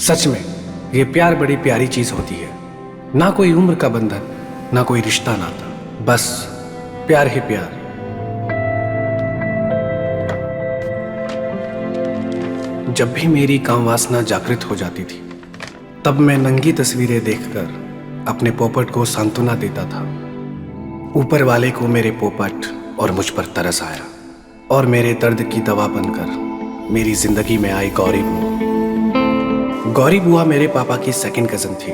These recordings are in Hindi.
सच में ये प्यार बड़ी प्यारी चीज होती है। ना कोई उम्र का बंधन, ना कोई रिश्ता नाता, बस प्यार ही प्यार। जब भी मेरी काम वासना जागृत हो जाती थी, तब मैं नंगी तस्वीरें देखकर अपने पोपट को सांत्वना देता था। ऊपर वाले को मेरे पोपट और मुझ पर तरस आया और मेरे दर्द की दवा बनकर मेरी जिंदगी में आई गौरी बुआ। गौरी बुआ मेरे पापा की सेकंड कजन थी,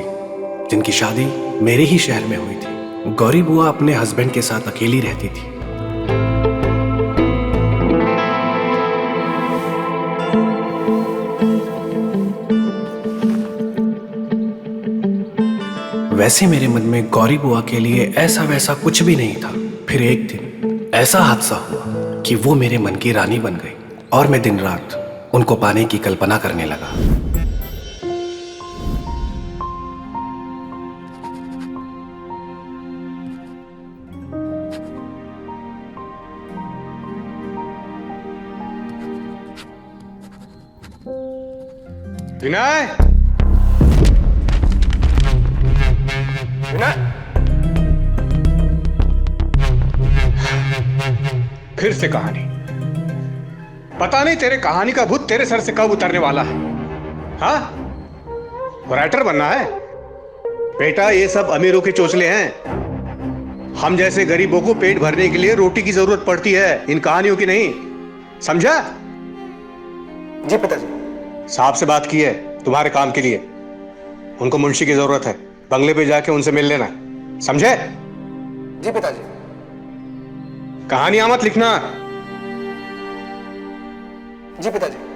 जिनकी शादी मेरे ही शहर में हुई थी। गौरी बुआ अपने हस्बैंड के साथ अकेली रहती थी। वैसे मेरे मन में गौरी बुआ के लिए ऐसा वैसा कुछ भी नहीं था। फिर एक दिन ऐसा हादसा हुआ कि वो मेरे मन की रानी बन गई और मैं दिन रात उनको पाने की कल्पना करने लगा। विनय, विनय, फिर से कहानी। पता नहीं तेरे कहानी का भूत तेरे सर से कब उतरने वाला है। हाँ, राइटर बनना है बेटा? ये सब अमीरों के चोचले हैं। हम जैसे गरीबों को पेट भरने के लिए रोटी की जरूरत पड़ती है, इन कहानियों की नहीं। समझा? जी पिताजी। साहब से बात की है तुम्हारे काम के लिए। उनको मुंशी की जरूरत है, बंगले पे जाके उनसे मिल लेना। समझे? जी पिताजी। कहानियां मत लिखना। जी पिताजी।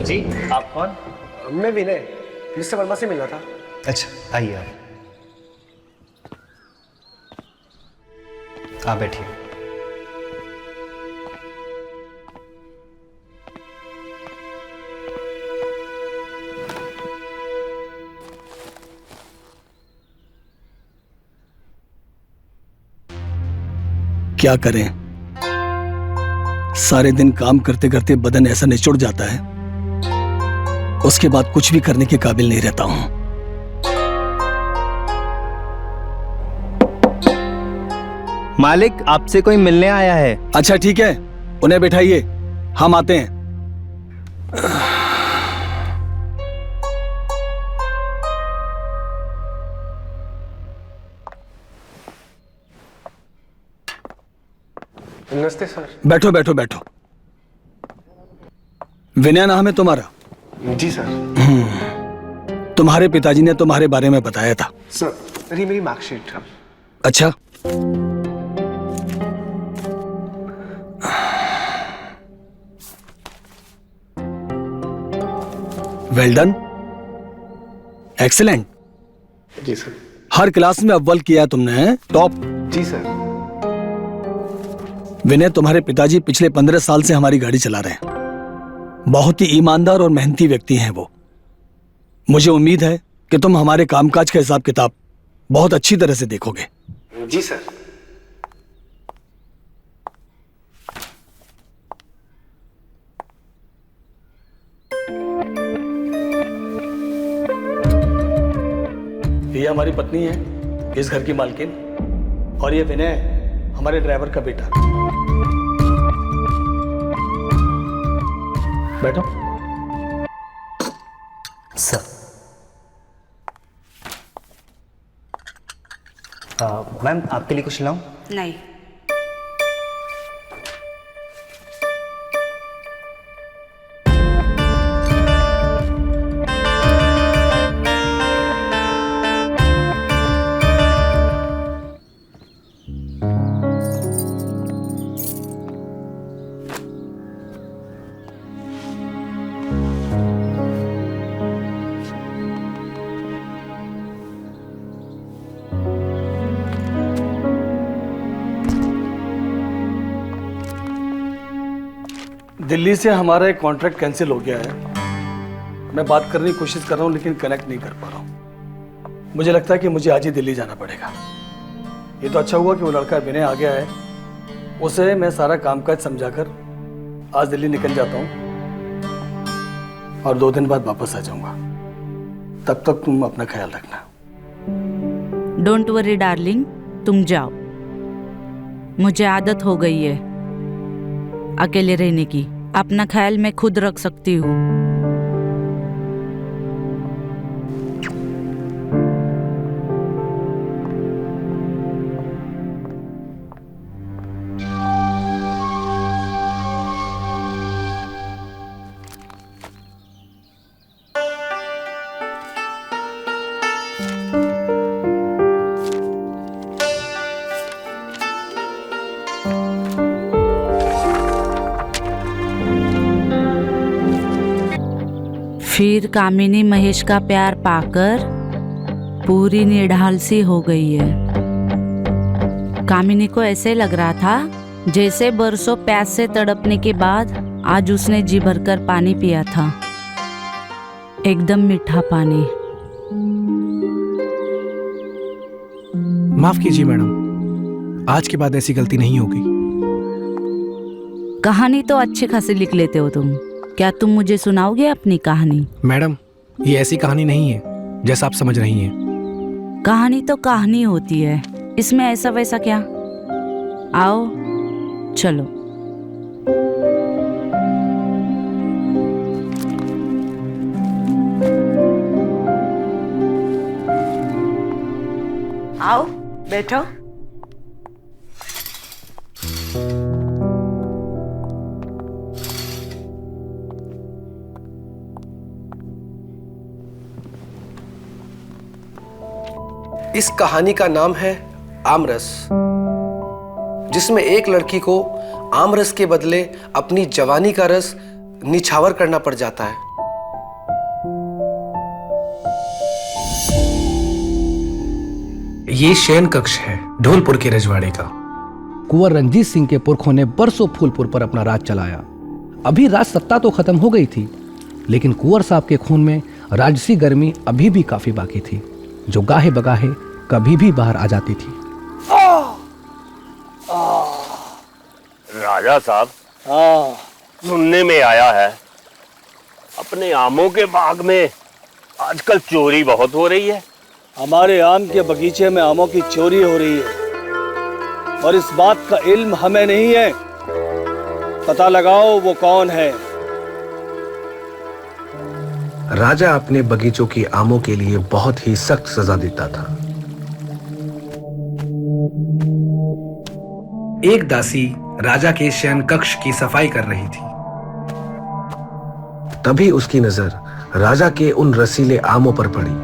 जी, आप कौन? मैं विनय, मिस्टर वर्मा से मिलना था। अच्छा, आइए आप बैठिए। क्या करें, सारे दिन काम करते करते बदन ऐसा निचुड़ जाता है, उसके बाद कुछ भी करने के काबिल नहीं रहता हूं। मालिक, आपसे कोई मिलने आया है। अच्छा ठीक है, उन्हें बैठाइए, हम आते हैं। नमस्ते सर। बैठो बैठो बैठो। विनय नाम है तुम्हारा? जी सर। तुम्हारे पिताजी ने तुम्हारे बारे में बताया था। सर, ये मेरी मार्कशीट। अच्छा, वेल डन, एक्सीलेंट। जी सर। हर क्लास में अव्वल किया तुमने, टॉप। जी सर। विनय, तुम्हारे पिताजी पिछले 15 साल से हमारी गाड़ी चला रहे हैं। बहुत ही ईमानदार और मेहनती व्यक्ति हैं वो। मुझे उम्मीद है कि तुम हमारे कामकाज का हिसाब किताब बहुत अच्छी तरह से देखोगे। जी सर। ये हमारी पत्नी है, इस घर की मालकिन, और ये विनय हमारे ड्राइवर का बेटा। बैठो। सर, मैम आपके लिए कुछ लाऊं? नहीं। दिल्ली से हमारा एक कॉन्ट्रैक्ट कैंसिल हो गया है। मैं बात करने की कोशिश कर रहा हूँ लेकिन कनेक्ट नहीं कर पा रहा हूँ। मुझे लगता है कि मुझे आज ही दिल्ली जाना पड़ेगा। ये तो अच्छा हुआ कि वो लड़का विनय आ गया है, उसे मैं सारा कामकाज समझाकर आज दिल्ली निकल जाता हूँ और 2 दिन बाद वापस आ जाऊंगा। तब तक तुम अपना ख्याल रखना। डोंट वरी डार्लिंग, तुम जाओ। मुझे आदत हो गई है अकेले रहने की। अपना ख्याल मैं खुद रख सकती हूँ। फिर कामिनी महेश का प्यार पाकर पूरी निढाल सी हो गई है। कामिनी को ऐसे लग रहा था जैसे बरसों प्यास से तड़पने के बाद आज उसने जी भरकर पानी पिया था, एकदम मीठा पानी। माफ कीजिए मैडम, आज के बाद ऐसी गलती नहीं होगी। कहानी तो अच्छी खासी लिख लेते हो तुम। क्या तुम मुझे सुनाओगे अपनी कहानी? मैडम, ये ऐसी कहानी नहीं है जैसा आप समझ रही हैं। कहानी तो कहानी होती है, इसमें ऐसा वैसा क्या। आओ चलो। आओ बैठो। इस कहानी का नाम है आमरस, जिसमें एक लड़की को आमरस के बदले अपनी जवानी का रस निछावर करना पड़ जाता है। ये शयन कक्ष है ढोलपुर के रजवाड़े का। कुंवर रंजीत सिंह के पुरखों ने बरसों फूलपुर पर अपना राज चलाया। अभी राज सत्ता तो खत्म हो गई थी, लेकिन कुंवर साहब के खून में राजसी गर्मी अभी भी काफी बाकी थी, जो गाहे बगाहे कभी भी बाहर आ जाती थी। राजा साहब, सुनने में आया है अपने आमों के बाग में आजकल चोरी बहुत हो रही है। हमारे आम के बगीचे में आमों की चोरी हो रही है और इस बात का इल्म हमें नहीं है। पता लगाओ वो कौन है। राजा अपने बगीचों की आमों के लिए बहुत ही सख्त सजा देता था। एक दासी राजा के शयन कक्ष की सफाई कर रही थी। तभी उसकी नजर राजा के उन रसीले आमों पर पड़ी।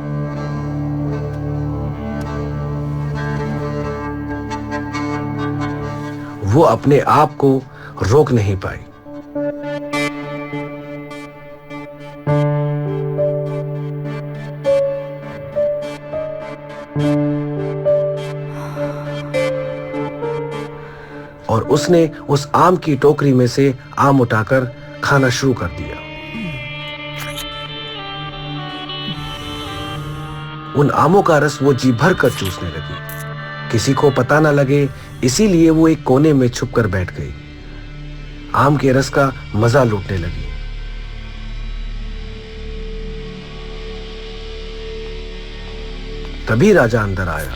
वो अपने आप को रोक नहीं पाई। और उसने उस आम की टोकरी में से आम उठाकर खाना शुरू कर दिया। उन आमों का रस वो जी भर कर चूसने लगी। किसी को पता न लगे, इसीलिए वो एक कोने में छुपकर बैठ गई। आम के रस का मजा लूटने लगी। तभी राजा अंदर आया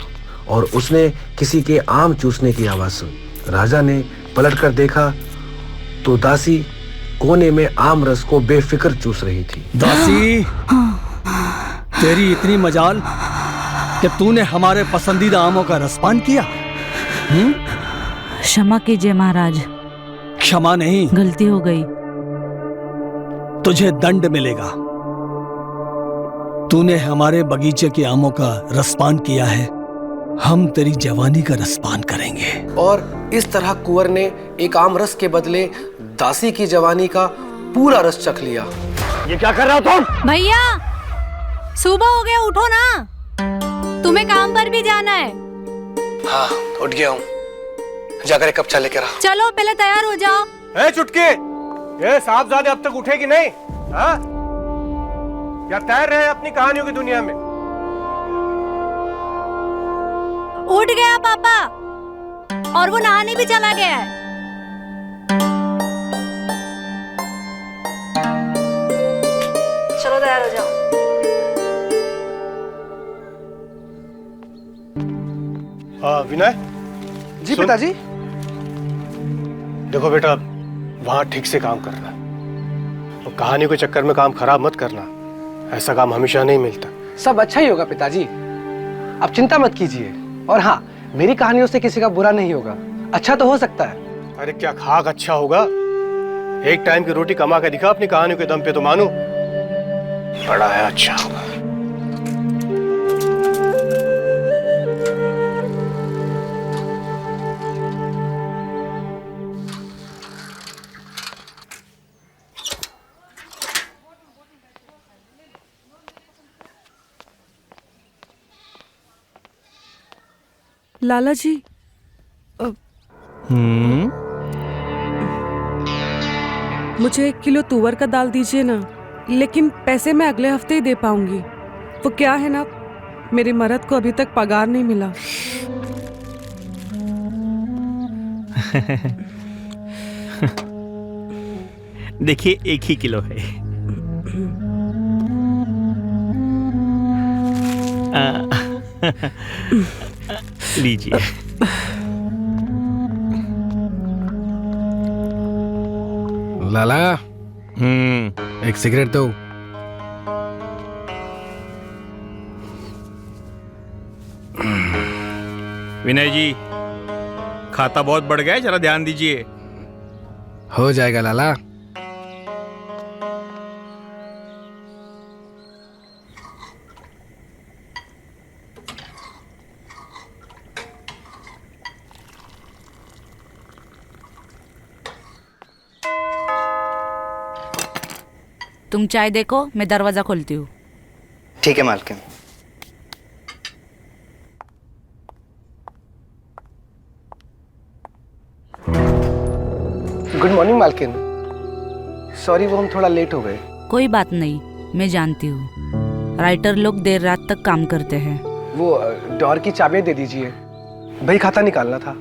और उसने किसी के आम चूसने की आवाज सुनी। राजा ने पलटकर देखा तो दासी कोने में आम रस को बेफिक्र चूस रही थी। दासी, तेरी इतनी मजाल कि तूने हमारे पसंदीदा आमों का रसपान किया। क्षमा कीजिए महाराज। क्षमा नहीं, गलती हो गई। तुझे दंड मिलेगा। तूने हमारे बगीचे के आमों का रसपान किया है, हम तेरी जवानी का रसपान करेंगे। और इस तरह कुंवर ने एक आम रस के बदले दासी की जवानी का पूरा रस चख लिया। ये क्या कर रहा हो तुम? भैया, सुबह हो गया, उठो ना, तुम्हें काम पर भी जाना है। हाँ, उठ गया हूँ। जाकर एक कप चाय लेकर आ। चलो पहले तैयार हो जाओ। ए चुटकी, ये साहबजादे अब तक उठे कि नहीं? हाँ? या तैर रहे हैं अपनी कहानियों की दुनिया में? उठ गया पापा, और वो नहाने भी चला गया है। चलो तैयार हो जाओ। हाँ विनय। जी पिताजी। देखो बेटा, वहां ठीक से काम करना और कहानी के चक्कर में काम खराब मत करना। ऐसा काम हमेशा नहीं मिलता। सब अच्छा ही होगा पिताजी, आप चिंता मत कीजिए। और हाँ, मेरी कहानियों से किसी का बुरा नहीं होगा, अच्छा तो हो सकता है। अरे क्या खाक अच्छा होगा? एक टाइम की रोटी कमा के दिखा अपनी कहानियों के दम पे तो मानो बड़ा है, अच्छा होगा। लाला जी, मुझे 1 किलो तुअर का दाल दीजिए ना, लेकिन पैसे मैं अगले हफ्ते ही दे पाऊंगी। वो क्या है ना, मेरे मर्द को अभी तक पगार नहीं मिला। देखिए 1 ही किलो है। लीजिए। लाला, एक सिगरेट दो। विनय जी, खाता बहुत बढ़ गया है, जरा ध्यान दीजिए। हो जाएगा लाला। तुम चाय देखो, मैं दरवाजा खोलती हूँ। ठीक है मालकिन। गुड मॉर्निंग मालकिन। सॉरी, वो हम थोड़ा लेट हो गए। कोई बात नहीं, मैं जानती हूँ राइटर लोग देर रात तक काम करते हैं। वो डोर की चाबियां दे दीजिए, भाई खाता निकालना था।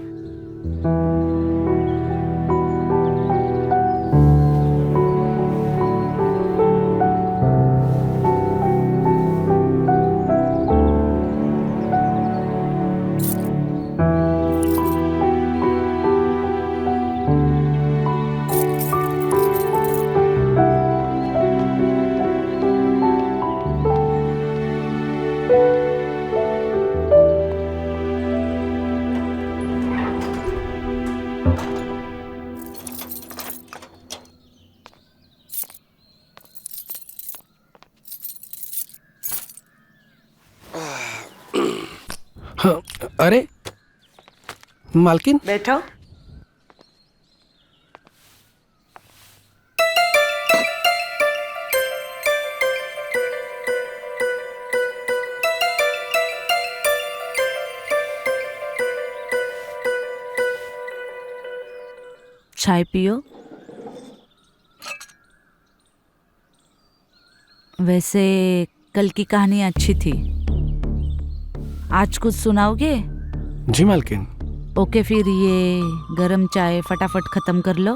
हाँ, अरे मालकिन, बैठो। चाय पियो। वैसे कल की कहानी अच्छी थी, आज कुछ सुनाओगे? जी मालकिन। ओके, फिर ये गरम चाय फटाफट खत्म कर लो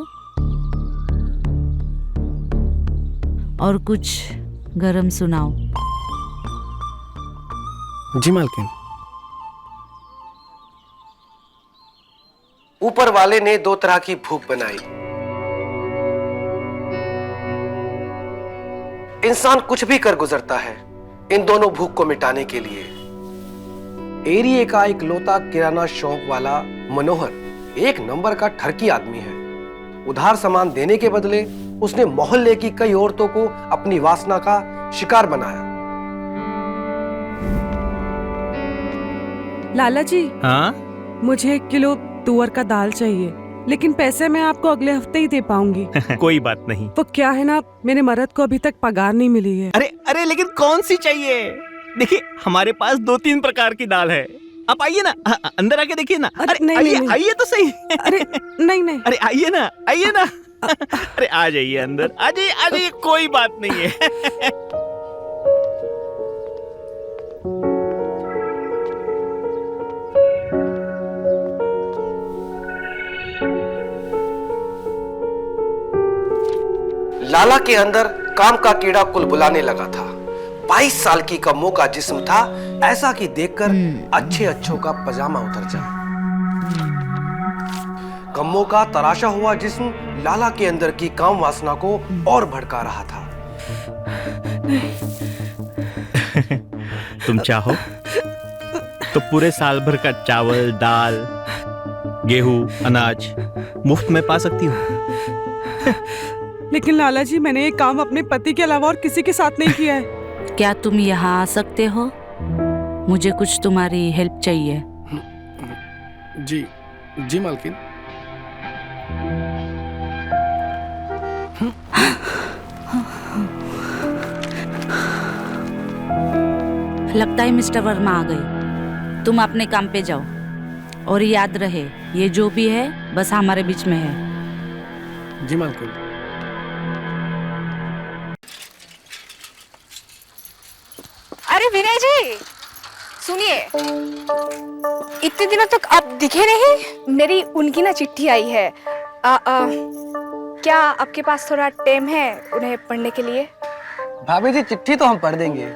और कुछ गरम सुनाओ। जी मालकिन। ऊपर वाले ने 2 तरह की भूख बनाई। इंसान कुछ भी कर गुजरता है इन दोनों भूख को मिटाने के लिए। एरिया का एक लौता किराना शॉप वाला मनोहर 1 नंबर का ठरकी आदमी है। उधार सामान देने के बदले उसने मोहल्ले की कई औरतों को अपनी वासना का शिकार बनाया। लाला जी, हाँ? मुझे 1 किलो तुअर का दाल चाहिए, लेकिन पैसे मैं आपको अगले हफ्ते ही दे पाऊंगी। कोई बात नहीं। वो क्या है ना, मेरे मर्द को अभी तक पगार नहीं मिली है। अरे अरे, लेकिन कौन सी चाहिए? देखिए, हमारे पास 2-3 प्रकार की दाल है। आप आइए ना, अंदर आके देखिए ना। अरे नहीं, आइए, नहीं। आइए तो सही। अरे नहीं नहीं। अरे आइए ना, आइए ना। अरे आ जाइए अंदर, आ जाइए, कोई बात नहीं है। लाला के अंदर काम का कीड़ा कुलबुलाने लगा था। 22 साल की कम्मो का जिस्म था, ऐसा कि देखकर अच्छे अच्छों का पजामा उतर जाए। कम्मो का तराशा हुआ जिस्म लाला के अंदर की काम वासना को और भड़का रहा था। तुम चाहो तो पूरे साल भर का चावल, दाल, गेहूं, अनाज मुफ्त में पा सकती हो। लेकिन लाला जी, मैंने ये काम अपने पति के अलावा और किसी के साथ नहीं किया है। क्या तुम यहाँ आ सकते हो? मुझे कुछ तुम्हारी हेल्प चाहिए। जी जी मालकिन। लगता है मिस्टर वर्मा आ गए। तुम अपने काम पे जाओ और याद रहे, ये जो भी है बस हमारे बीच में है। जी मालकिन। अरे विनय जी, सुनिए, इतने दिनों तक आप दिखे नहीं। मेरी उनकी ना चिट्ठी आई है। क्या आपके पास थोड़ा टाइम है उन्हें पढ़ने के लिए? भाभी जी, चिट्ठी तो हम पढ़ देंगे,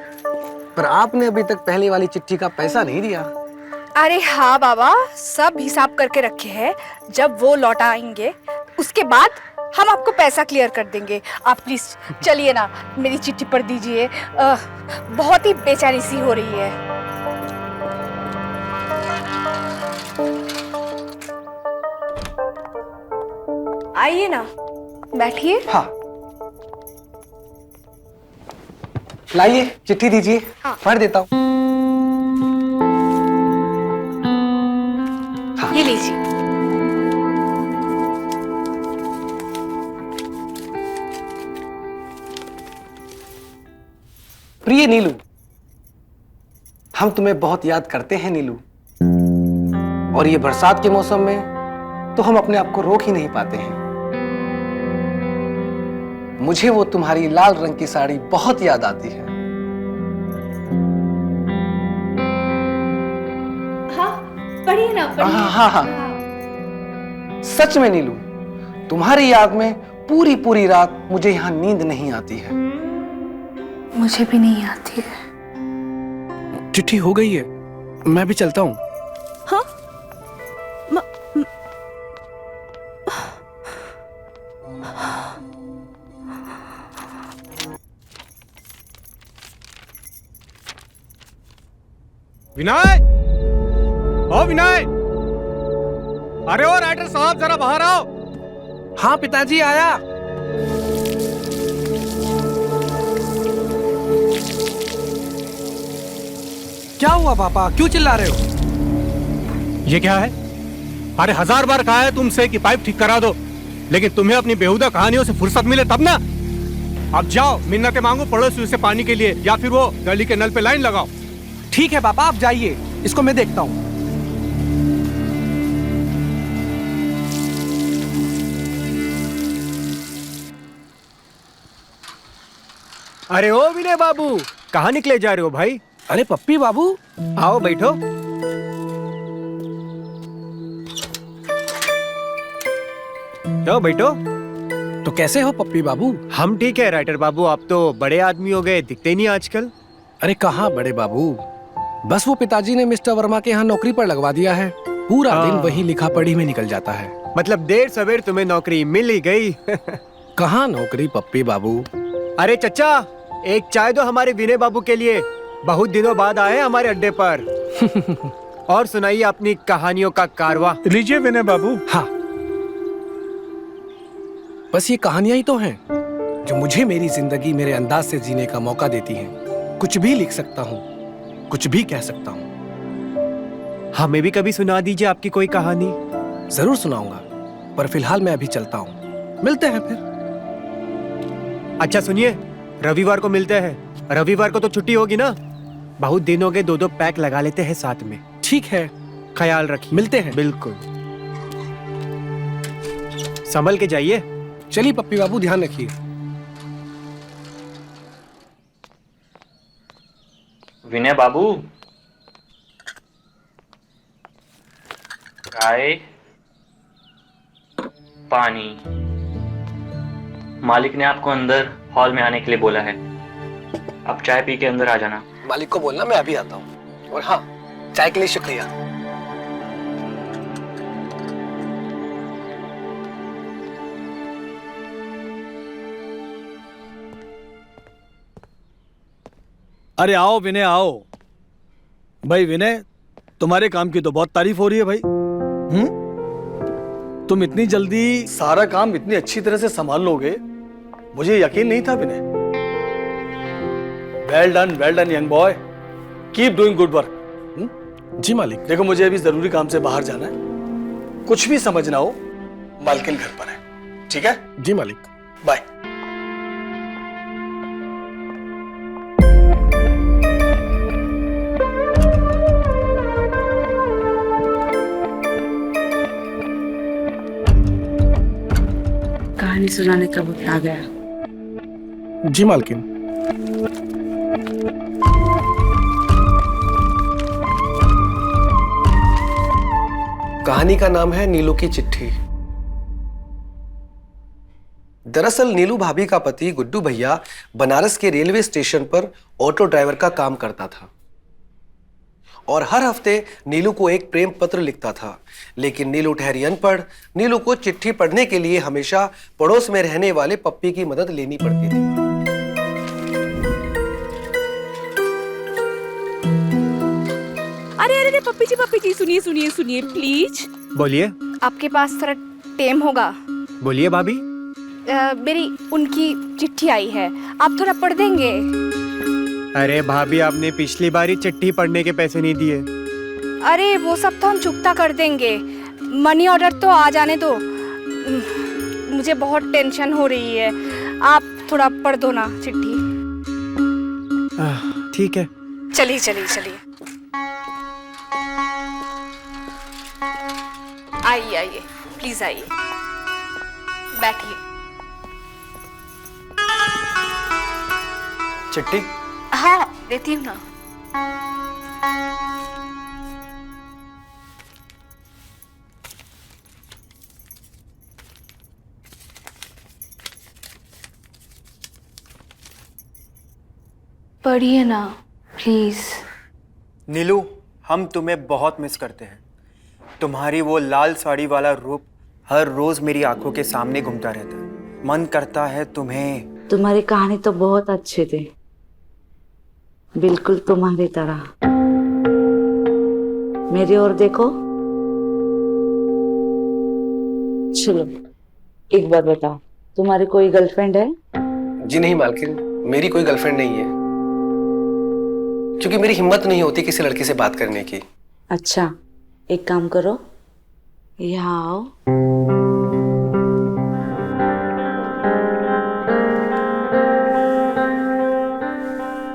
पर आपने अभी तक पहले वाली चिट्ठी का पैसा नहीं दिया। अरे हाँ बाबा, सब हिसाब करके रखे हैं। जब वो लौटाएंगे उसके बाद हम आपको पैसा क्लियर कर देंगे। आप प्लीज चलिए ना, मेरी चिट्ठी पढ़ दीजिए। बहुत ही बेचैनी सी हो रही है। आइए ना, बैठिए। हाँ, लाइए चिट्ठी दीजिए। हाँ। पढ़ देता हूँ। हाँ। ये लीजिए। प्रिय नीलू, हम तुम्हें बहुत याद करते हैं नीलू, और ये बरसात के मौसम में तो हम अपने आप को रोक ही नहीं पाते हैं। मुझे वो तुम्हारी लाल रंग की साड़ी बहुत याद आती है। हाँ, पढ़िए ना, पढ़िए। हाँ, हाँ। सच में नीलू, तुम्हारी याद में पूरी पूरी रात मुझे यहाँ नींद नहीं आती है। मुझे भी नहीं आती है। चिट्ठी हो गई है, मैं भी चलता हूँ। हाँ? विनय, ओ विनय, अरे ओ राइटर साहब, जरा बाहर आओ। हाँ पिताजी, आया। क्या हुआ पापा, क्यों चिल्ला रहे हो? ये क्या है? अरे 1000 बार कहा है तुमसे कि पाइप ठीक करा दो, लेकिन तुम्हें अपनी बेहुदा कहानियों से फुर्सत मिले तब ना। अब जाओ, मिन्नतें मांगो पड़ोसियों से पानी के लिए, या फिर वो गली के नल पे लाइन लगाओ। ठीक है पापा, आप जाइए, इसको मैं देखता हूँ। अरे ओ विनय बाबू, कहाँ निकले जा रहे हो भाई? अरे पप्पी बाबू, आओ बैठो। तो बैठो। तो कैसे हो पप्पी बाबू? हम ठीक है राइटर बाबू, आप तो बड़े आदमी हो गए, दिखते नहीं आजकल। अरे कहाँ बड़े बाबू, बस वो पिताजी ने मिस्टर वर्मा के यहाँ नौकरी पर लगवा दिया है। पूरा दिन वही लिखा पढ़ी में निकल जाता है। मतलब देर सवेर तुम्हें नौकरी मिल ही गई। कहाँ नौकरी पप्पी बाबू? अरे चचा, एक चाय दो हमारे विनय बाबू के लिए, बहुत दिनों बाद आए हमारे अड्डे पर। और सुनाइए अपनी कहानियों का कारवा। लीजिए विनय बाबू। हाँ, बस ये कहानियां ही तो हैं जो मुझे मेरी जिंदगी मेरे अंदाज से जीने का मौका देती हैं। कुछ भी लिख सकता हूँ, कुछ भी कह सकता हूँ। हमें भी कभी सुना दीजिए आपकी कोई कहानी। जरूर सुनाऊंगा, पर फिलहाल मैं अभी चलता हूँ। मिलते हैं फिर। अच्छा सुनिए, रविवार को मिलते हैं। रविवार को तो छुट्टी होगी ना? बहुत दिन हो गए, 2-2 पैक लगा लेते हैं साथ में। ठीक है, ख्याल रखिए। मिलते हैं। बिल्कुल, संभल के जाइए। चलिए पप्पी बाबू, ध्यान रखिए। विनय बाबू, चाय, पानी। मालिक ने आपको अंदर हॉल में आने के लिए बोला है। आप चाय पी के अंदर आ जाना। मालिक को बोलना मैं अभी आता हूँ। और हाँ, चाय के लिए शुक्रिया। अरे आओ विनय आओ। भाई विनय, तुम्हारे काम की तो बहुत तारीफ हो रही है भाई। तुम इतनी जल्दी सारा काम इतनी अच्छी तरह से संभाल लोगे, मुझे यकीन नहीं था Vinay. Well done young boy, keep doing good work. जी मालिक। देखो मुझे अभी जरूरी काम से बाहर जाना है, कुछ भी समझना हो मालकिन घर पर है, ठीक है? जी मालिक। बाय। कहानी सुनाने का वक्त आ गया। जी मालकिन। कहानी का नाम है नीलू की चिट्ठी। दरअसल नीलू भाभी का पति गुड्डू भैया बनारस के रेलवे स्टेशन पर ऑटो ड्राइवर का काम करता था और हर हफ्ते नीलू को एक प्रेम पत्र लिखता था। लेकिन नीलू ठहरी अनपढ़, नीलू को चिट्ठी पढ़ने के लिए हमेशा पड़ोस में रहने वाले पप्पी की मदद लेनी पड़ती थी। अरे पप्पी जी सुनिए प्लीज। बोलिए। आपके पास थोड़ा टाइम होगा? बोलिए भाभी। मेरी उनकी चिट्ठी आई है, आप थोड़ा पढ़ देंगे? अरे भाभी, आपने पिछली बार ही चिट्ठी पढ़ने के पैसे नहीं दिए। अरे वो सब तो हम चुकता कर देंगे, मनी ऑर्डर तो आ जाने दो। मुझे बहुत टेंशन हो रही है, आप थोड़ा पढ़ दो ना चिट्ठी। ठीक है। चलिए आइए प्लीज आइए, बैठिए। चिट्ठी? हाँ देती हूँ ना। पढ़िए ना प्लीज। नीलू, हम तुम्हें बहुत मिस करते हैं। तुम्हारी वो लाल साड़ी वाला रूप हर रोज मेरी आंखों के सामने घूमता रहता है। मन करता है तुम्हें। तुम्हारी कहानी तो बहुत अच्छी थी, बिल्कुल तुम्हारी तरह। मेरी ओर देखो। चलो एक बार बताओ, तुम्हारी कोई गर्लफ्रेंड है? जी नहीं मालकिन, मेरी कोई गर्लफ्रेंड नहीं है, क्योंकि मेरी हिम्मत नहीं होती किसी लड़की से बात करने की। अच्छा, एक काम करो, यहाँ आओ।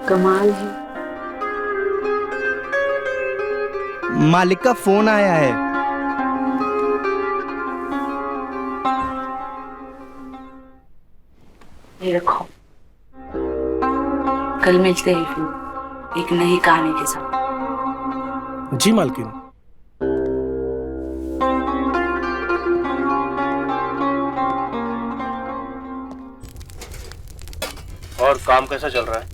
कमाल है। मालिक का फोन आया है। ये रखो, कल मिलते हैं फिर एक नई कहानी के साथ। जी मालकिन। और काम कैसा चल रहा है?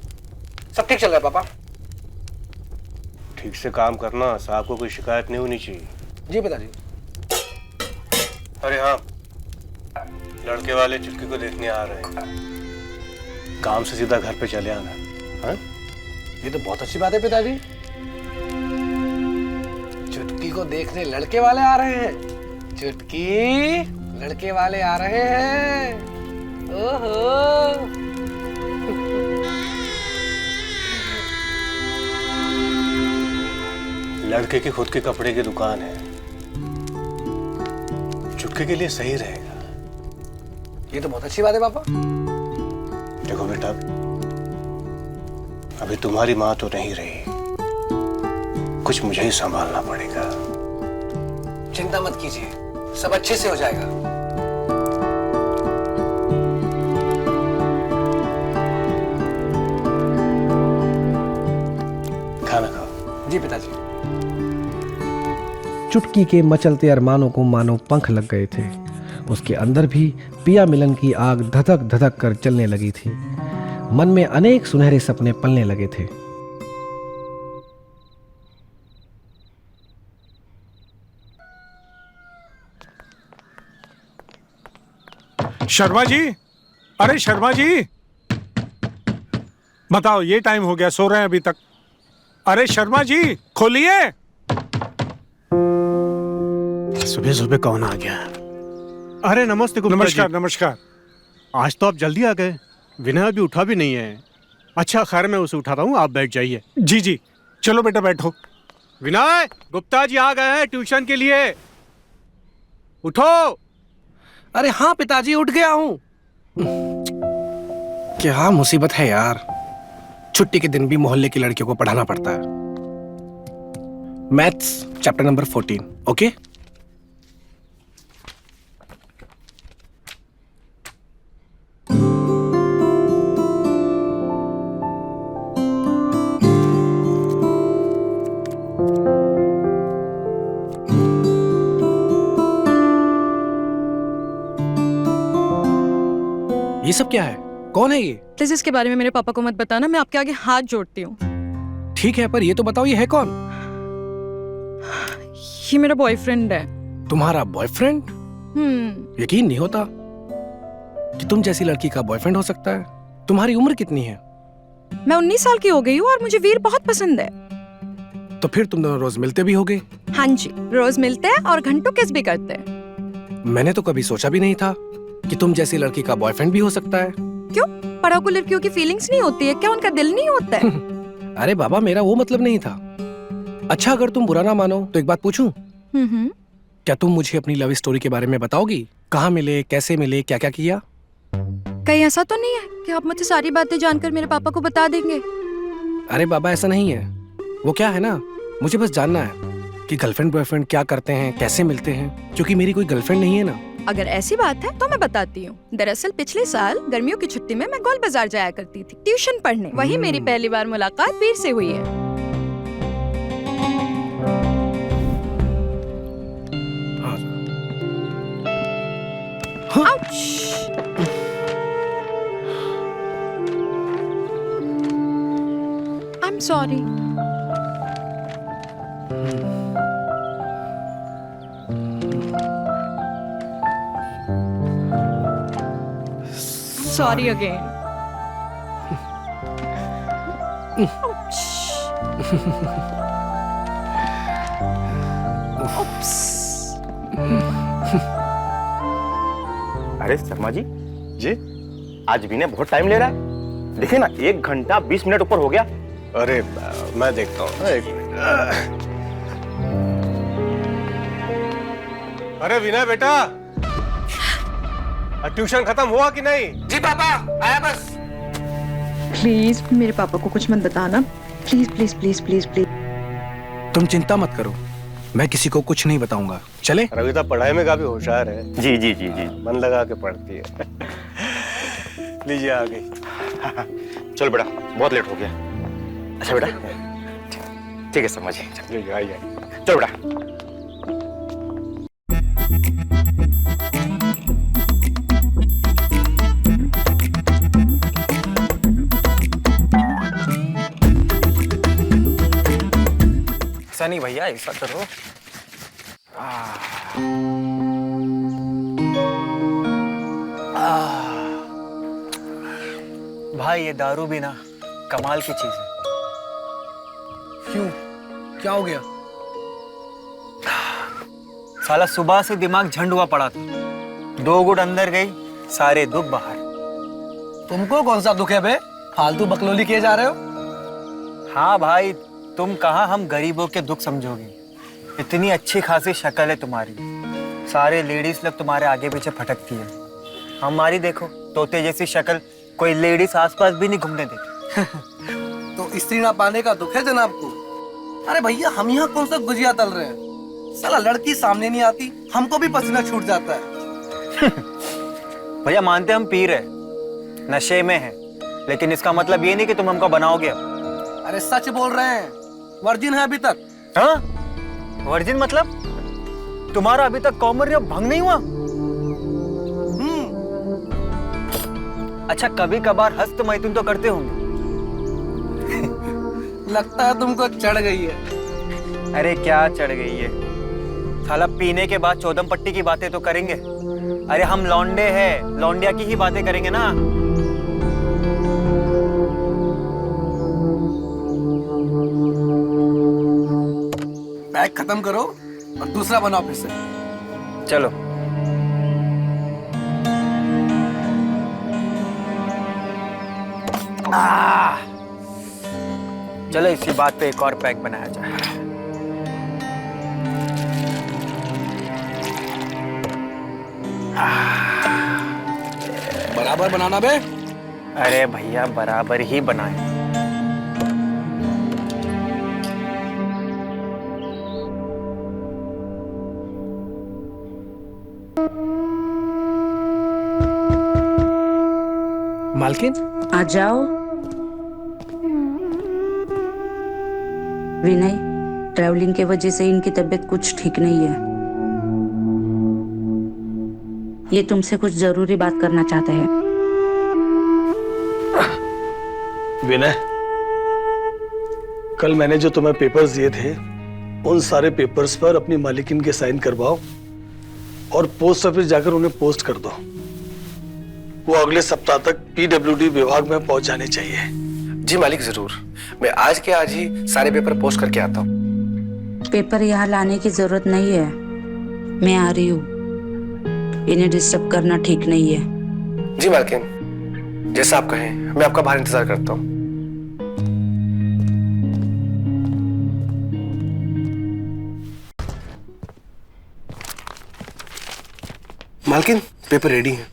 सब ठीक चल रहा है पापा। ठीक से काम करना, साहब को कोई शिकायत नहीं होनी चाहिए। जी पिताजी। अरे हाँ, लड़के वाले चुटकी को देखने आ रहे हैं, काम से सीधा घर पे चले आना। हाँ? ये तो बहुत अच्छी बात है पिताजी। चुटकी को देखने लड़के वाले आ रहे हैं। चुटकी, लड़के वाले आ रहे हैं। ओहो। लड़के की खुद के कपड़े की दुकान है, चुटकी के लिए सही रहेगा। ये तो बहुत अच्छी बात है पापा। देखो बेटा, अभी तुम्हारी माँ तो नहीं रही, कुछ मुझे ही संभालना पड़ेगा। चिंता मत कीजिए, सब अच्छे से हो जाएगा। जी पिताजी। चुटकी के मचलते अरमानों को मानो पंख लग गए थे। उसके अंदर भी पिया मिलन की आग धधक धधक कर चलने लगी थी। मन में अनेक सुनहरे सपने पलने लगे थे। शर्मा जी, अरे शर्मा जी, बताओ ये टाइम हो गया, सो रहे हैं अभी तक। अरे शर्मा जी खोलिए। सुबह सुबह कौन आ गया? अरे नमस्ते गुप्ता जी। नमस्कार नमस्कार। आज तो आप जल्दी आ गए, विनय अभी उठा भी नहीं है। अच्छा खैर मैं उसे उठाता हूँ, आप बैठ जाइए। जी जी, चलो बेटा बैठो। विनय, गुप्ता जी आ गए हैं ट्यूशन के लिए, उठो। अरे हाँ पिताजी, उठ गया हूँ। क्या मुसीबत है यार, छुट्टी के दिन भी मोहल्ले की लड़कियों को पढ़ाना पड़ता है। Maths chapter number 14, okay? ये सब क्या है? कौन है ये? प्लीज इसके बारे में मेरे पापा को मत बताना, मैं आपके आगे हाथ जोड़ती हूँ। ठीक है, पर ये तो बताओ ये है कौन? ये मेरा बॉयफ्रेंड है। तुम्हारा बॉयफ्रेंड? यकीन नहीं होता कि तुम जैसी लड़की का बॉयफ्रेंड हो सकता है। तुम्हारी उम्र कितनी है? मैं 19 साल की हो गई हूँ और मुझे वीर बहुत पसंद है। तो फिर तुम दोनों रोज मिलते भी होगे? हाँ जी, रोज मिलते हैं और घंटों किस भी करते हैं। मैंने तो कभी सोचा भी नहीं था कि तुम जैसी लड़की का बॉयफ्रेंड भी हो सकता है। क्यों? पढ़ाकू लड़कियों की फीलिंग्स नहीं होती है क्या? उनका दिल नहीं होता है? अरे बाबा, मेरा वो मतलब नहीं था। अच्छा अगर तुम बुरा ना मानो तो एक बात पूछूं? क्या तुम मुझे अपनी लव स्टोरी के बारे में बताओगी? कहाँ मिले, कैसे मिले, क्या क्या किया? कहीं ऐसा तो नहीं है कि आप मुझे सारी बातें जानकर मेरे पापा को बता देंगे? अरे बाबा ऐसा नहीं है। वो क्या है ना, मुझे बस जानना है कि गर्लफ्रेंड बॉयफ्रेंड क्या करते हैं, कैसे मिलते हैं, क्योंकि मेरी कोई गर्लफ्रेंड नहीं है ना। अगर ऐसी बात है तो मैं बताती हूँ। दरअसल पिछले साल गर्मियों की छुट्टी में मैं गोल बाजार जाया करती थी ट्यूशन पढ़ने। वहीं मेरी पहली बार मुलाकात वीर से हुई है। I am sorry. Sorry again. अरे शर्मा जी, आज विनय बहुत टाइम ले रहा है। देखिए ना, 1 घंटा 20 मिनट ऊपर हो गया। अरे मैं देखता हूँ, एक मिनट। अरे विनय बेटा, ट्यूशन खत्म हुआ कि नहीं? जी पापा, आया बस। प्लीज मेरे पापा को कुछ मत बताना, please please please please please. तुम चिंता मत करो, मैं किसी को कुछ नहीं बताऊंगा। चले? रविता पढ़ाई में काफी होशियार है। जी जी जी जी, मन लगा के पढ़ती है। लीजिए आ गई। चलो बेटा, बहुत लेट हो गया। अच्छा बेटा, ठीक है समझिए। लीजिए आइए। चलो बेटा। ऐसा नहीं भैया, ऐसा करो। भाई ये दारू भी ना कमाल की चीज है। क्यों? क्या हो गया? साला सुबह से दिमाग झंड हुआ पड़ा था। 2 गुट अंदर गई, सारे दुख बाहर। तुमको कौन सा दुख है बे? फालतू बकलोली किए जा रहे हो? हाँ भाई, तुम कहाँ हम गरीबों के दुख समझोगे। इतनी अच्छी खासी शक्ल है तुम्हारी, सारे लेडीज लोग तुम्हारे आगे पीछे भटकती है। हमारी देखो, तोते जैसी शक्ल कोई लेडीज आसपास भी नहीं घूमने देती। तो स्त्री ना पाने का दुख है जनाब को? अरे भैया, हम यहाँ कौन सा गुजिया तल रहे हैं? साला लड़की सामने नहीं आती, हमको भी पसीना छूट जाता है। भैया मानते हम पी रहे, नशे में है, लेकिन इसका मतलब ये नहीं कि तुम हमको बनाओगे। अरे सच बोल रहे हैं, वर्जिन है अभी तक। हाँ? वर्जिन मतलब तुम्हारा अभी तक कॉमन भंग नहीं हुआ? अच्छा, कभी कभार हस्त मैथुन तो करते होंगे। लगता है तुमको चढ़ गई है। अरे क्या चढ़ गई है साला, पीने के बाद चौदम पट्टी की बातें तो करेंगे। अरे हम लौंडे हैं, लौंडिया की ही बातें करेंगे ना। पैक खत्म करो और दूसरा बनाओ फिर से। चलो। चलो इसी बात पे एक और पैक बनाया जाए। बराबर बनाना बे। अरे भैया बराबर ही बनाए। मालकिन आ जाओ। विनय, ट्रैवलिंग के वजह से इनकी तबीयत कुछ ठीक नहीं है। ये तुमसे कुछ जरूरी बात करना चाहते हैं। विनय, कल मैंने जो तुम्हें पेपर्स दिए थे उन सारे पेपर्स पर अपनी मालिकिन के साइन करवाओ और पोस्ट ऑफिस जाकर उन्हें पोस्ट कर दो। वो अगले सप्ताह तक पीडब्ल्यूडी विभाग में पहुंच जाने चाहिए। जी मालिक, जरूर। मैं आज के आज ही सारे पेपर पोस्ट करके आता हूँ। पेपर यहाँ लाने की जरूरत नहीं है, मैं आ रही हूँ। इन्हें डिस्टर्ब करना ठीक नहीं है। जी मालकिन, जैसा आप कहें, मैं आपका बाहर इंतजार करता हूँ। मालकिन, पेपर रेडी है।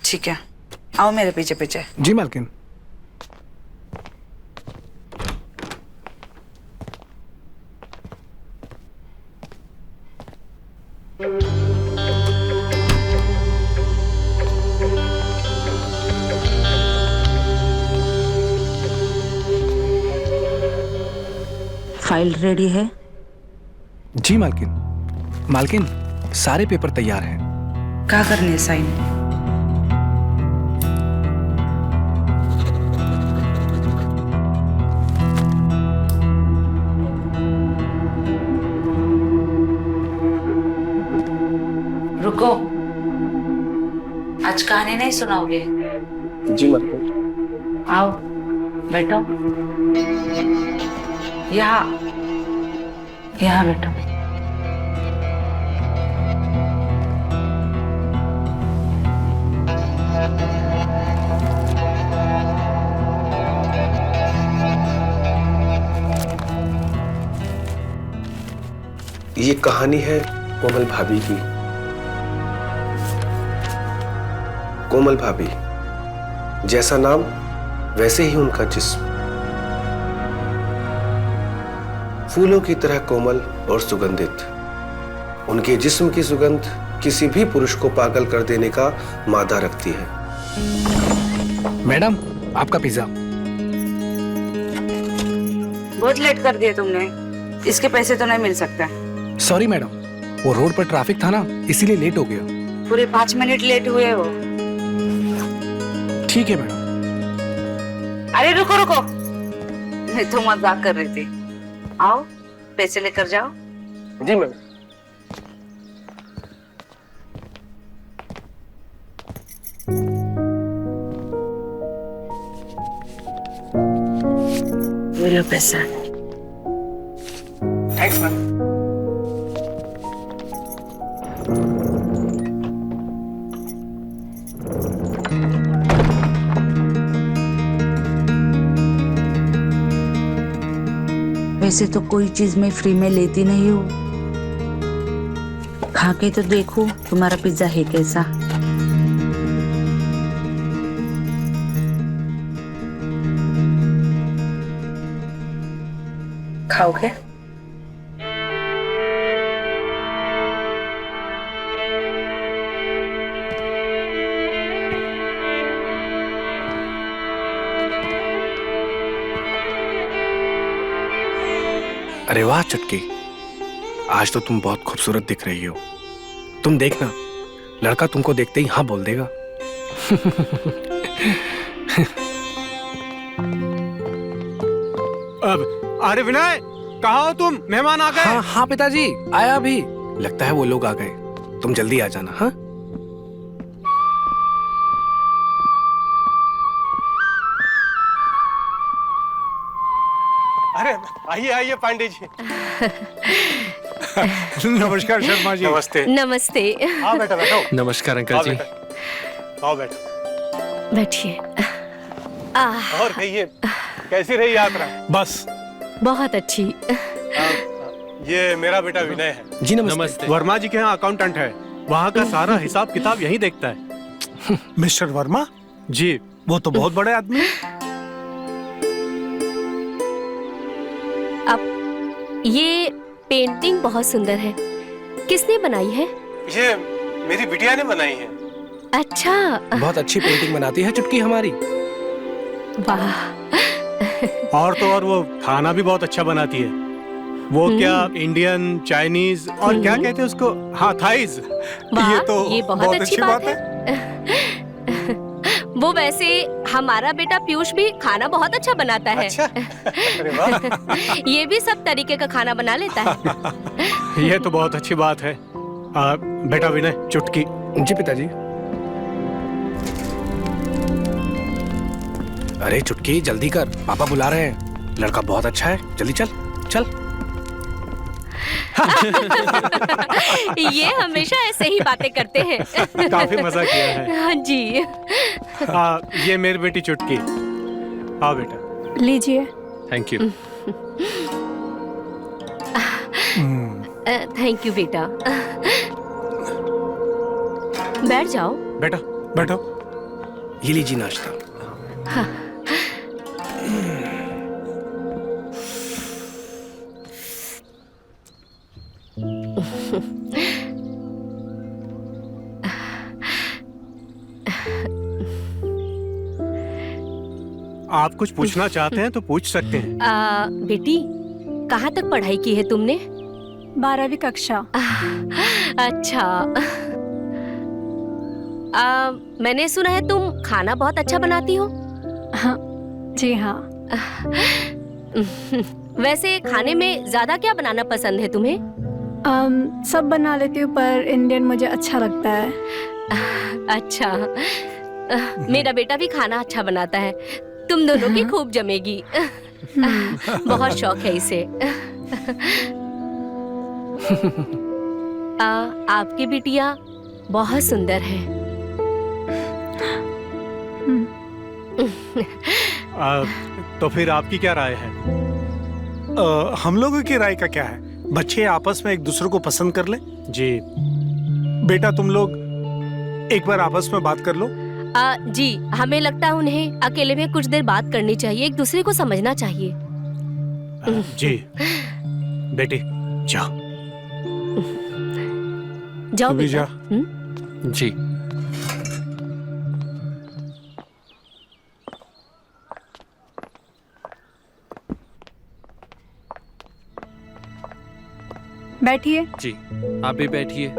ठीक है, आओ मेरे पीछे पीछे। जी मालकिन। फाइल रेडी है? जी मालकिन। मालकिन, सारे पेपर तैयार हैं। क्या करने है साइन? रुको, आज कहानी नहीं सुनाओगे? जी मालकिन। आओ बैठो। यहाँ यहाँ बैठो। ये कहानी है कोमल भाभी की। कोमल भाभी, जैसा नाम वैसे ही उनका जिस्म। फूलों की तरह कोमल और सुगंधित। उनके जिस्म की सुगंध किसी भी पुरुष को पागल कर देने का मादा रखती है। मैडम, आपका पिज्जा। बहुत लेट कर दिए तुमने, इसके पैसे तो नहीं मिल सकता। सॉरी मैडम, वो रोड पर ट्रैफिक था ना, इसीलिए लेट हो गया। पूरे 5 मिनट लेट हुए हो। ठीक है मैडम। अरे रुको रुको, मैं तो मजाक कर रही थी। आओ पैसे लेकर जाओ। जी मैम। ये लो पैसा। Thanks ma'am. वैसे तो कोई चीज मैं फ्री में लेती नहीं हूँ। खा के तो देखो तुम्हारा पिज्जा है कैसा। खाओगे? अरे वाह चुटकी, आज तो तुम बहुत खूबसूरत दिख रही हो। तुम देखना, लड़का तुमको देखते ही हाँ बोल देगा। अब अरे विनय, कहाँ हो तुम? मेहमान आ गए। हाँ हाँ पिताजी, आया अभी। लगता है वो लोग आ गए, तुम जल्दी आ जाना। हाँ अरे आइए आइए पांडे जी। नमस्कार शर्मा जी। नमस्ते। नमस्ते। आओ बेटा बैठो। नमस्कार अंकल आओ जी। बेटा, आओ बैठो। बैठिए। और कहिए, कैसी रही यात्रा? बस बहुत अच्छी। ये मेरा बेटा विनय है। जी नमस्ते। वर्मा जी के यहाँ अकाउंटेंट है, वहाँ का सारा हिसाब किताब यही देखता है। मिस्टर वर्मा जी, वो तो बहुत बड़े आदमी हैं। अब ये पेंटिंग बहुत सुंदर है, किसने बनाई है? ये मेरी बिटिया ने बनाई है। अच्छा। बहुत अच्छी पेंटिंग बनाती है चुटकी हमारी। वाह। और तो और वो खाना भी बहुत अच्छा बनाती है। वो क्या इंडियन, चाइनीज और क्या कहते हैं उसको, हाँ थाईज। वाह, ये तो ये बहुत अच्छी बात है। वो वैसे हमारा बेटा पीयूष भी खाना बहुत अच्छा बनाता है। अच्छा? अरे वाह। ये भी सब तरीके का खाना बना लेता है। ये तो बहुत अच्छी बात है। बेटा विनय, चुटकी। जी पिताजी। अरे चुटकी जल्दी कर, पापा बुला रहे हैं। लड़का बहुत अच्छा है, जल्दी चल चल। ये हमेशा ऐसे ही बातें करते हैं। काफी मजा किया है। हाँ जी। ये मेरी बेटी चुटकी। आओ बेटा। लीजिए। Thank you. थैंक यू बेटा। बैठ जाओ। बेटा बैठो। ये लीजिए नाश्ता। हाँ। आप कुछ पूछना चाहते हैं तो पूछ सकते हैं। बेटी, कहाँ तक पढ़ाई की है तुमने? 12वीं कक्षा। अच्छा। मैंने सुना है तुम खाना बहुत अच्छा बनाती हो। हाँ जी हाँ। वैसे खाने में ज्यादा क्या बनाना पसंद है तुम्हें? सब बना लेती हूँ, पर इंडियन मुझे अच्छा लगता है। अच्छा। मेरा बेटा भी खाना अच्छा बनाता है, तुम दोनों की खूब जमेगी। बहुत शौक है इसे। आपकी बिटिया बहुत सुंदर है। तो फिर आपकी क्या राय है? हम लोगों की राय का क्या है? बच्चे आपस में एक दूसरे को पसंद कर लें। जी बेटा, तुम लोग एक बार आपस में बात कर लो। जी, हमें लगता है उन्हें अकेले में कुछ देर बात करनी चाहिए, एक दूसरे को समझना चाहिए। जी बेटी जाओ। जाओ भी बेटा। जा। जी। बैठिए। जी, आप भी बैठिए।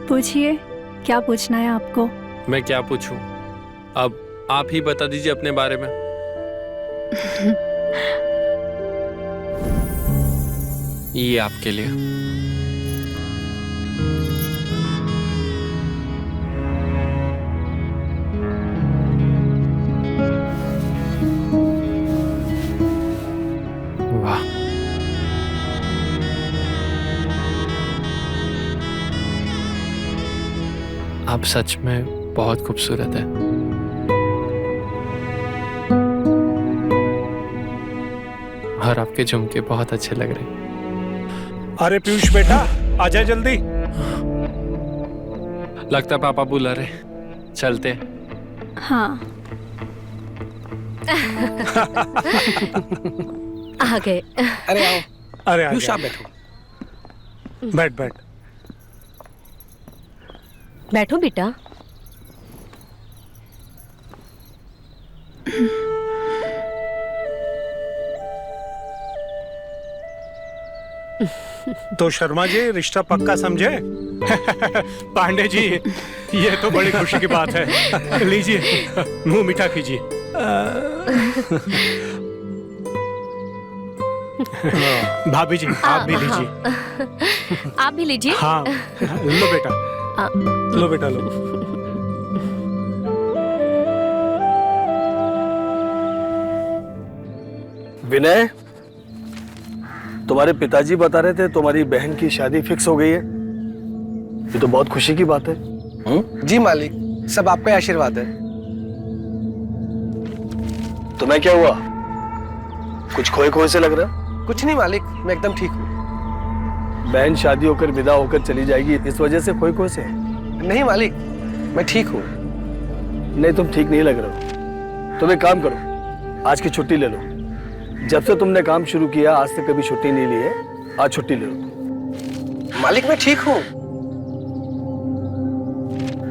पूछिए, क्या पूछना है आपको? मैं क्या पूछूं? अब आप ही बता दीजिए अपने बारे में। ये आपके लिए। वाह, आप सच में बहुत खूबसूरत है। और आपके झुमके बहुत अच्छे लग रहे हैं। अरे पीयूष बेटा, आजा जल्दी। लगता पापा बुला रहे, चलते। हाँ। आ गए। अरे आओ। अरे आ पीयूष गया। आप बैठो। बैठ बैठ। बैठो बेटा। तो शर्मा जी रिश्ता पक्का समझे? पांडे जी ये तो बड़ी खुशी की बात है। लीजिए मुंह मीठा कीजिए। भाभी जी आप भी लीजिए। आप भी लीजिए। हाँ लो बेटा, लो बेटा लो। विनय, तुम्हारे पिताजी बता रहे थे तुम्हारी बहन की शादी फिक्स हो गई है। ये तो बहुत खुशी की बात है। जी मालिक, सब आपका आशीर्वाद है। तुम्हें क्या हुआ? कुछ खोए खोए से लग रहा? कुछ नहीं मालिक, मैं एकदम ठीक हूँ। बहन शादी होकर विदा होकर चली जाएगी, इस वजह से खोए खोए से? नहीं मालिक, मैं ठीक हूँ। नहीं तुम ठीक नहीं लग रहे हो। तुम एक काम करो, आज की छुट्टी ले लो। जब से तुमने काम शुरू किया आज तक कभी छुट्टी नहीं ली है, आज छुट्टी ले लो। मालिक मैं ठीक हूँ।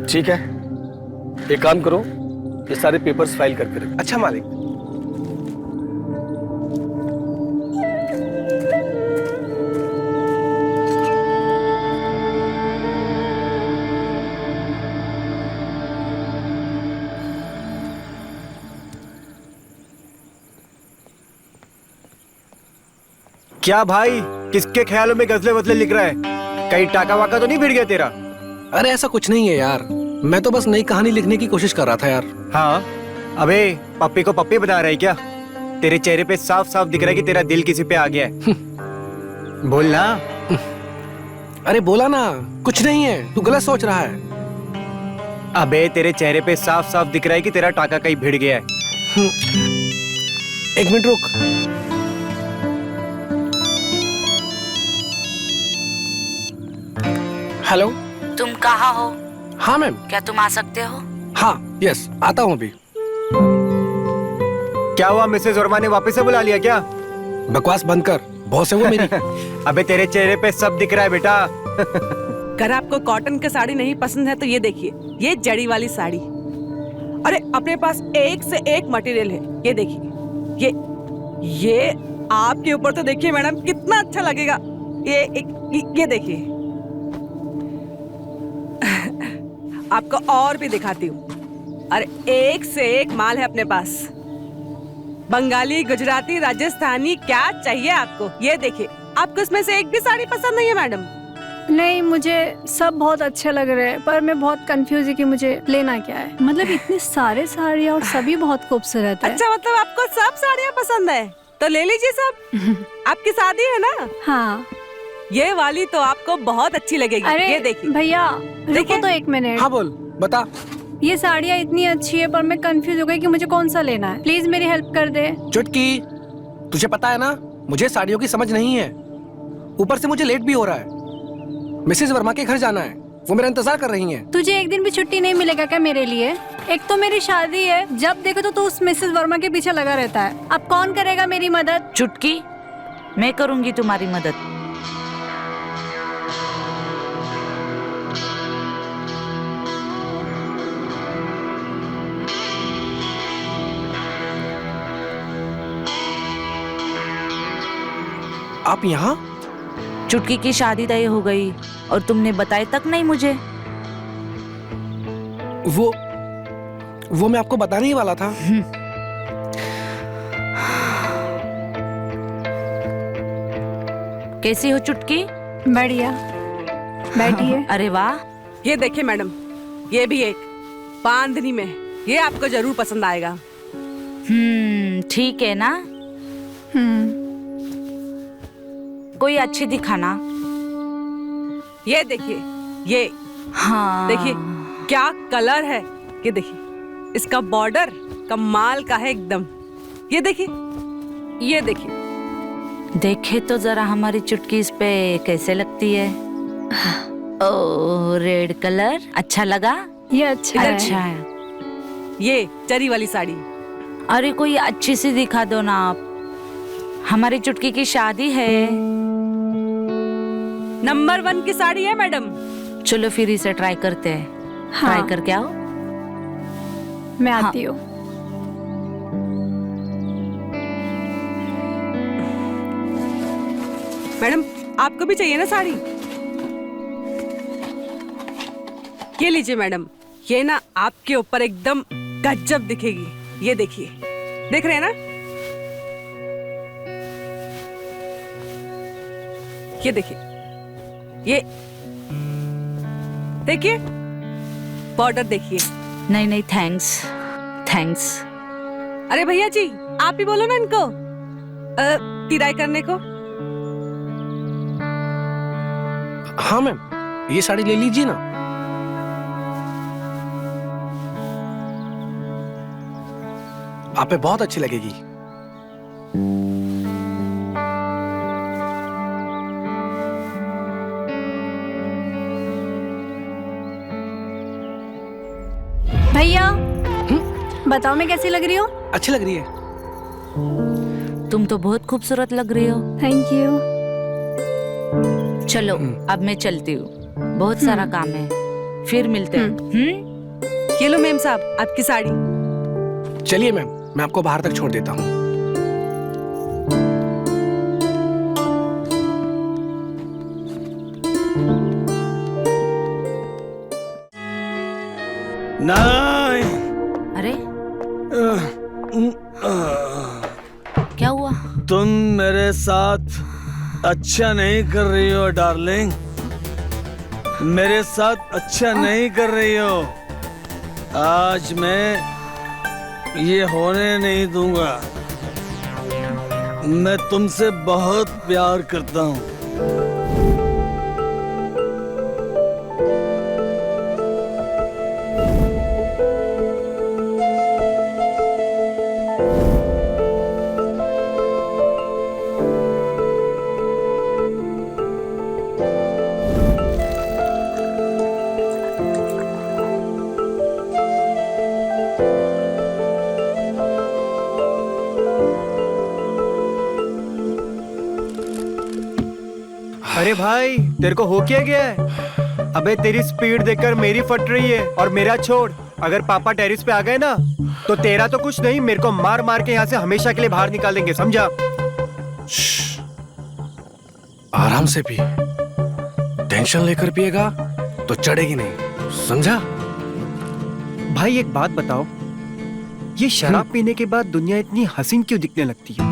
ठीक है, एक काम करो, ये सारे पेपर्स फाइल करके रखो। अच्छा मालिक। क्या भाई, किसके ख्यालों में गजले वजले लिख रहा है? कहीं टाका वाका तो नहीं भिड़ गया तेरा? अरे ऐसा कुछ नहीं है यार, मैं तो बस नई कहानी लिखने की कोशिश कर रहा था यार। हाँ, अबे पप्पी को पप्पी बता रहा है क्या? तेरे चेहरे पे साफ साफ दिख रहा है कि तेरा दिल किसी पे आ गया है। बोलना। अरे बोला ना, कुछ नहीं है, तू गलत सोच रहा है। अबे तेरे चेहरे पे साफ साफ दिख रहा है कि तेरा टाका कहीं भिड़ गया है। एक मिनट रुक। हेलो, तुम कहाँ हो? हाँ मैम। क्या तुम आ सकते हो? हाँ यस, आता हूँ अभी। क्या हुआ, मिसेज वर्मा ने वापस से बुला लिया क्या? बकवास बंद कर, बॉस है वो मेरी। अबे तेरे चेहरे पे सब दिख रहा है बेटा। अगर आपको कॉटन की साड़ी नहीं पसंद है तो ये देखिए, ये जड़ी वाली साड़ी। अरे अपने पास एक से एक मटेरियल है, ये देखिए। ये आपके ऊपर तो देखिए मैडम कितना अच्छा लगेगा। ये देखिए। आपको और भी दिखाती हूँ। अरे एक से एक माल है अपने पास। बंगाली, गुजराती, राजस्थानी, क्या चाहिए आपको? ये देखिए। आपको इसमें से एक भी साड़ी पसंद नहीं है मैडम? नहीं, मुझे सब बहुत अच्छे लग रहे हैं, पर मैं बहुत कंफ्यूज है कि मुझे लेना क्या है। मतलब इतने सारे साड़ियाँ और सभी बहुत खूबसूरत है। अच्छा, मतलब आपको सब साड़ियाँ पसंद है तो ले लीजिए सब। आपकी शादी है ना? हाँ। ये वाली तो आपको बहुत अच्छी लगेगी। अरे ये देखिए भैया, रुको तो एक मिनट। हाँ बोल, बता। ये साड़ियाँ इतनी अच्छी है पर मैं कंफ्यूज हो गई कि मुझे कौन सा लेना है। प्लीज मेरी हेल्प कर दे। चुटकी, तुझे पता है ना मुझे साड़ियों की समझ नहीं है। ऊपर से मुझे लेट भी हो रहा है। मिसेज वर्मा के घर जाना है, वो मेरा इंतजार कर रही हैं। तुझे एक दिन भी छुट्टी नहीं मिलेगा क्या मेरे लिए? एक तो मेरी शादी है, जब देखो तो तू उस मिसेज वर्मा के पीछे लगा रहता है। अब कौन करेगा मेरी मदद? चुटकी, मैं करूंगी तुम्हारी मदद। आप यहाँ? चुटकी की शादी तय हो गई और तुमने बताया तक नहीं मुझे। वो मैं आपको बताने ही वाला था। कैसी हो चुटकी? बढ़िया, बैठिए। अरे वाह। ये देखिए मैडम, ये भी एक बांधनी में, ये आपको जरूर पसंद आएगा। ठीक है ना? कोई अच्छी दिखाना। ये देखिए, ये हाँ देखिए क्या कलर है। ये देखिए, इसका बॉर्डर कमाल का है एकदम। ये देखिए, ये देखिए। देखे तो जरा हमारी चुटकी इस पे कैसे लगती है। ओ, रेड कलर अच्छा लगा? ये अच्छा है। अच्छा है। ये चरी वाली साड़ी। अरे कोई अच्छी सी दिखा दो ना आप, हमारी चुटकी की शादी है। नंबर 1 की साड़ी है मैडम। चलो फिर इसे ट्राई करते हैं। हाँ। ट्राई करके आओ। मैं आती हूँ। मैडम आपको भी चाहिए ना साड़ी? ये लीजिए मैडम, ये ना आपके ऊपर एकदम गजब दिखेगी। ये देखिए, देख रहे हैं ना? ये देखिए, ये देखिए, बॉर्डर देखिए। नहीं नहीं, थैंक्स थैंक्स। अरे भैया जी, आप ही बोलो ना इनको किराए करने को। हाँ मैम, ये साड़ी ले लीजिए ना। आप पे बहुत अच्छी लगेगी। भैया बताओ मैं कैसी लग रही हूँ? अच्छी लग रही है। तुम तो बहुत खूबसूरत लग रही हो। Thank you. चलो अब मैं चलती हूँ, बहुत सारा काम है, फिर मिलते हैं। ये लो मेम साहब, आपकी साड़ी। चलिए मैम, मैं आपको बाहर तक छोड़ देता हूँ। नहीं। अरे क्या हुआ? तुम मेरे साथ अच्छा नहीं कर रही हो डार्लिंग, मेरे साथ अच्छा नहीं कर रही हो। आज मैं ये होने नहीं दूंगा। मैं तुमसे बहुत प्यार करता हूँ। अरे भाई, तेरे को हो क्या गया है? अबे तेरी स्पीड देखकर मेरी फट रही है। और मेरा छोड़, अगर पापा टेरिस पे आ गए ना तो तेरा तो कुछ नहीं, मेरे को मार मार के यहाँ से हमेशा के लिए बाहर निकाल देंगे, समझा? आराम से पी, टेंशन लेकर पिएगा तो चढ़ेगी नहीं, समझा? भाई एक बात बताओ, ये शराब पीने के बाद दुनिया इतनी हसीन क्यों दिखने लगती है?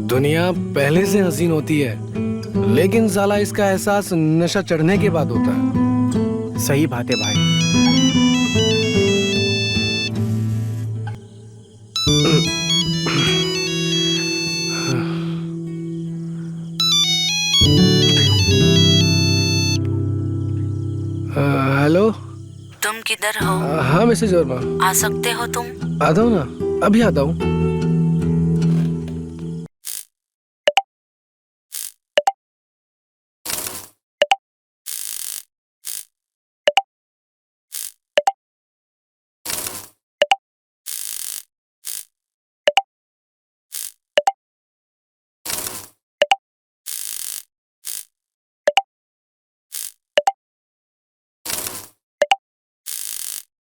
दुनिया पहले से हसीन होती है, लेकिन साला इसका एहसास नशा चढ़ने के बाद होता है। सही बात है भाई। हेलो, तुम किधर हो? हाँ मिसेज वर्मा। आ सकते हो तुम? आता हूँ ना, अभी आता हूँ।